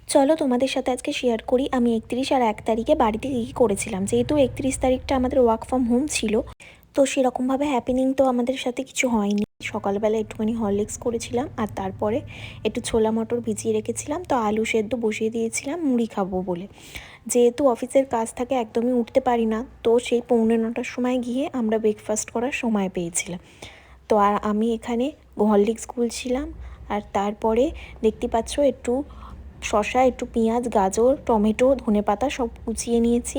চলো তোমাদের সাথে আজকে শেয়ার করি আমি 31 আর 1 তারিখে বাড়িতে কী করেছিলাম। যেহেতু 31 তারিখটা আমাদের ওয়ার্ক ফ্রম হোম ছিল, তো সেরকমভাবে হ্যাপেনিং তো আমাদের সাথে কিছু হয়নি। সকালবেলা একটুখানি হরলিক্স করেছিলাম, আর তারপরে একটু ছোলা মটর ভিজিয়ে রেখেছিলাম, তো আলু সেদ্ধ বসিয়ে দিয়েছিলাম মুড়ি খাবো বলে। যেহেতু অফিসের কাজ থাকে একদমই উঠতে পারি না, তো সেই 8:45টার সময় গিয়ে আমরা ব্রেকফাস্ট করার সময় পেয়েছিলাম। তো আর আমি এখানে হরলিক্স গুলছিলাম, আর তারপরে দেখতে পাচ্ছ একটু শসা, একটু পেঁয়াজ, গাজর, টমেটো, ধনেপাতা সব কুচিয়ে নিয়েছি।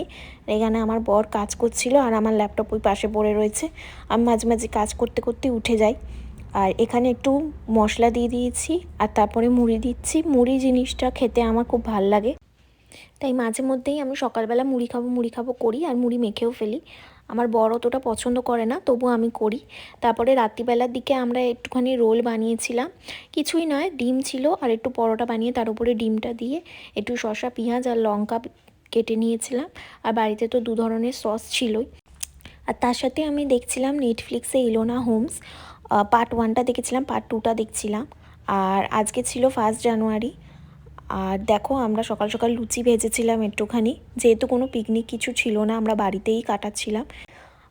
এখানে আমার বর কাজ করছিল আর আমার ল্যাপটপ ওই পাশে পড়ে রয়েছে। আমি মাঝে মাঝে কাজ করতে করতে উঠে যাই। আর এখানে একটু মশলা দিয়ে দিয়েছি, আর তারপরে মুড়ি দিচ্ছি। মুড়ি জিনিসটা খেতে আমার খুব ভাল লাগে, তাই মাঝে মধ্যেই আমি সকালবেলা মুড়ি খাবো করি, আর মুড়ি মেখেও ফেলি। আমার বর অতটা পছন্দ করে না, তবুও আমি করি। তারপরে রাত্রিবেলার দিকে আমরা একটুখানি রোল বানিয়েছিলাম। কিছুই নয়, ডিম ছিল আর একটু পরোটা বানিয়ে তার উপরে ডিমটা দিয়ে একটু শসা, পেঁয়াজ আর লঙ্কা কেটে নিয়েছিলাম। আর বাড়িতে তো 2 ধরনের সস ছিলই। আর তার সাথে আমি দেখছিলাম নেটফ্লিক্সে ইলোনা হোমস, পার্ট 1টা দেখেছিলাম, পার্ট 2টা দেখছিলাম। আর আজকে ছিল 1 জানুয়ারি। আর দেখো আমরা সকাল সকাল লুচি ভেজেছিলাম একটুখানি, যেহেতু কোনো পিকনিক কিছু ছিল না, আমরা বাড়িতেই কাটাচ্ছিলাম।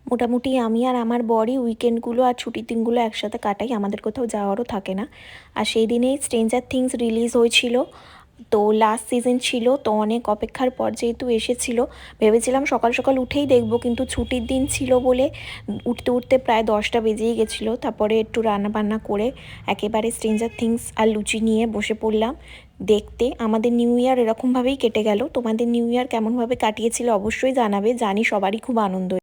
মোটামুটি আমি আর আমার বরই উইকেন্ডগুলো আর ছুটির দিনগুলো একসাথে কাটাই, আমাদের কোথাও যাওয়ারও থাকে না। আর সেই দিনেই স্ট্রেঞ্জার থিংস রিলিজ হয়েছিল, তো লাস্ট সিজন ছিল, তো অনেক অপেক্ষার পর যেহেতু এসেছিলো, ভেবেছিলাম সকাল সকাল উঠেই দেখব, কিন্তু ছুটির দিন ছিল বলে উঠতে উঠতে প্রায় 10টা বেজেই গেছিলো। তারপরে একটু রান্নাবান্না করে একেবারে স্ট্রেঞ্জার থিংস আর লুচি নিয়ে বসে পড়লাম দেখতে। আমাদের নিউ ইয়ার এরকমভাবেই কেটে গেল। তোমাদের নিউ ইয়ার কেমনভাবে কাটিয়েছিল অবশ্যই জানাবে, জানি সবারই খুব আনন্দ।